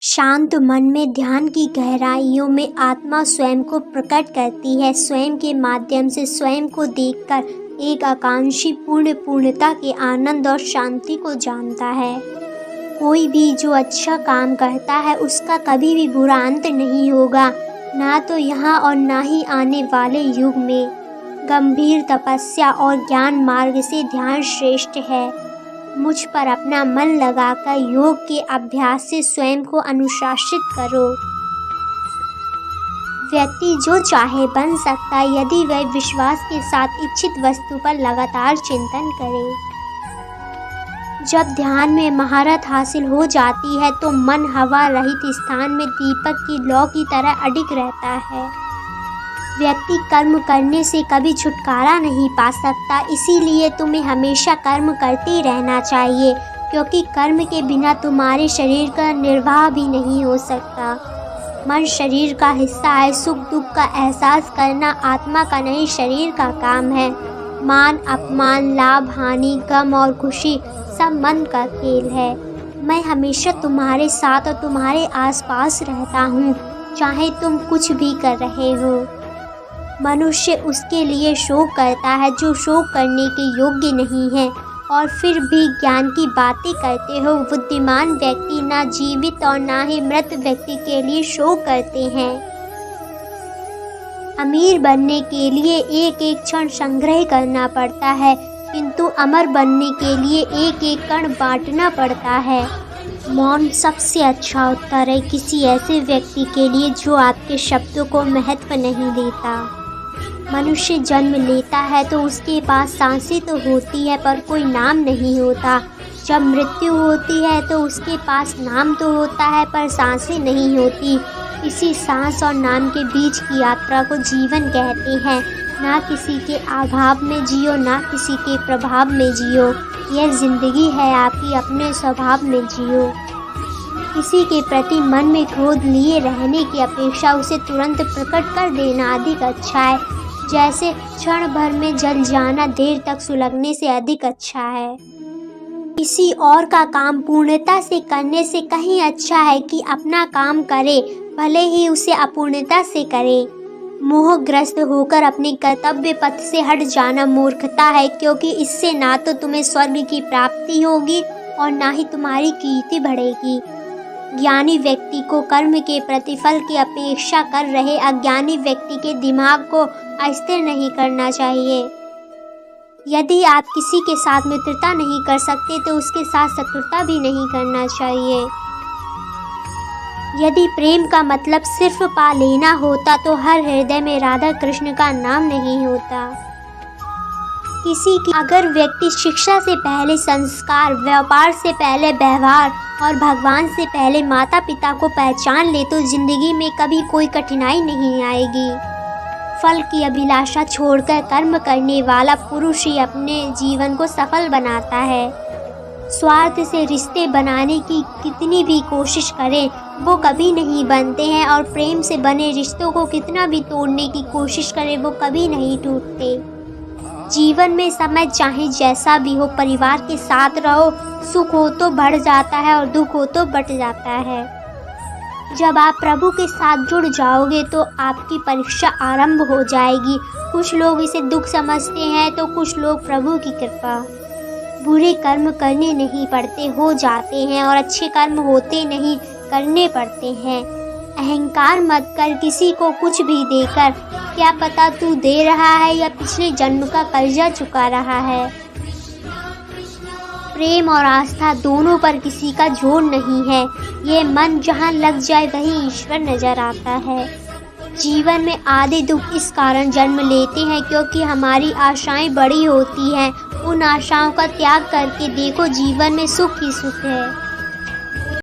शांत मन में ध्यान की गहराइयों में आत्मा स्वयं को प्रकट करती है। स्वयं के माध्यम से स्वयं को देखकर एक आकांक्षी पूर्णता के आनंद और शांति को जानता है। कोई भी जो अच्छा काम करता है उसका कभी भी बुरा अंत नहीं होगा, ना तो यहाँ और ना ही आने वाले युग में। गंभीर तपस्या और ज्ञान मार्ग से ध्यान श्रेष्ठ है। मुझ पर अपना मन लगाकर योग के अभ्यास से स्वयं को अनुशासित करो। व्यक्ति जो चाहे बन सकता है यदि वह विश्वास के साथ इच्छित वस्तु पर लगातार चिंतन करे। जब ध्यान में महारत हासिल हो जाती है तो मन हवा रहित स्थान में दीपक की लौ की तरह अडिग रहता है। व्यक्ति कर्म करने से कभी छुटकारा नहीं पा सकता, इसीलिए तुम्हें हमेशा कर्म करते रहना चाहिए, क्योंकि कर्म के बिना तुम्हारे शरीर का निर्वाह भी नहीं हो सकता। मन शरीर का हिस्सा है। सुख दुख का एहसास करना आत्मा का नहीं, शरीर का काम है। मान अपमान, लाभ हानि, गम और खुशी सब मन का खेल है। मैं हमेशा तुम्हारे साथ और तुम्हारे आसपास रहता हूँ, चाहे तुम कुछ भी कर रहे हो। मनुष्य उसके लिए शोक करता है जो शोक करने के योग्य नहीं है, और फिर भी ज्ञान की बातें करते हो। बुद्धिमान व्यक्ति ना जीवित और ना ही मृत व्यक्ति के लिए शोक करते हैं। अमीर बनने के लिए एक एक क्षण संग्रह करना पड़ता है, किंतु अमर बनने के लिए एक एक कण बांटना पड़ता है। मौन सबसे अच्छा उत्तर है किसी ऐसे व्यक्ति के लिए जो आपके शब्दों को महत्व नहीं देता। मनुष्य जन्म लेता है तो उसके पास सांसें तो होती है पर कोई नाम नहीं होता। जब मृत्यु होती है तो उसके पास नाम तो होता है पर सांसें नहीं होती। इसी सांस और नाम के बीच की यात्रा को जीवन कहते हैं। ना किसी के अभाव में जियो, ना किसी के प्रभाव में जियो। यह जिंदगी है आपकी, अपने स्वभाव में जियो। किसी के प्रति मन में क्रोध लिए रहने की अपेक्षा उसे तुरंत प्रकट कर देना अधिक अच्छा है। जैसे क्षण भर में जल जाना देर तक सुलगने से अधिक अच्छा है। किसी और का काम पूर्णता से करने से कहीं अच्छा है कि अपना काम करे, भले ही उसे अपूर्णता से करे। मोहग्रस्त होकर अपने कर्तव्य पथ से हट जाना मूर्खता है, क्योंकि इससे ना तो तुम्हें स्वर्ग की प्राप्ति होगी और ना ही तुम्हारी कीर्ति बढ़ेगी। ज्ञानी व्यक्ति को कर्म के प्रतिफल की अपेक्षा कर रहे अज्ञानी व्यक्ति के दिमाग को अस्थिर नहीं करना चाहिए। यदि आप किसी के साथ मित्रता नहीं कर सकते तो उसके साथ शत्रुता भी नहीं करना चाहिए। यदि प्रेम का मतलब सिर्फ पा लेना होता तो हर हृदय में राधा कृष्ण का नाम नहीं होता। अगर व्यक्ति शिक्षा से पहले संस्कार, व्यापार से पहले व्यवहार और भगवान से पहले माता पिता को पहचान ले तो जिंदगी में कभी कोई कठिनाई नहीं आएगी। फल की अभिलाषा छोड़कर कर्म करने वाला पुरुष ही अपने जीवन को सफल बनाता है। स्वार्थ से रिश्ते बनाने की कितनी भी कोशिश करें वो कभी नहीं बनते हैं, और प्रेम से बने रिश्तों को कितना भी तोड़ने की कोशिश करें वो कभी नहीं टूटते। जीवन में समय चाहे जैसा भी हो, परिवार के साथ रहो। सुख हो तो बढ़ जाता है और दुख हो तो बट जाता है। जब आप प्रभु के साथ जुड़ जाओगे तो आपकी परीक्षा आरंभ हो जाएगी। कुछ लोग इसे दुख समझते हैं तो कुछ लोग प्रभु की कृपा। बुरे कर्म करने नहीं पड़ते, हो जाते हैं, और अच्छे कर्म होते नहीं, करने पड़ते हैं। अहंकार मत कर किसी को कुछ भी देकर, क्या पता तू दे रहा है या पिछले जन्म का कर्जा चुका रहा है। प्रेम और आस्था दोनों पर किसी का जोर नहीं है। ये मन जहाँ लग जाए वहीं ईश्वर नजर आता है। जीवन में आधे दुख इस कारण जन्म लेते हैं क्योंकि हमारी आशाएं बड़ी होती हैं। उन आशाओं का त्याग करके देखो, जीवन में सुख ही सुख है।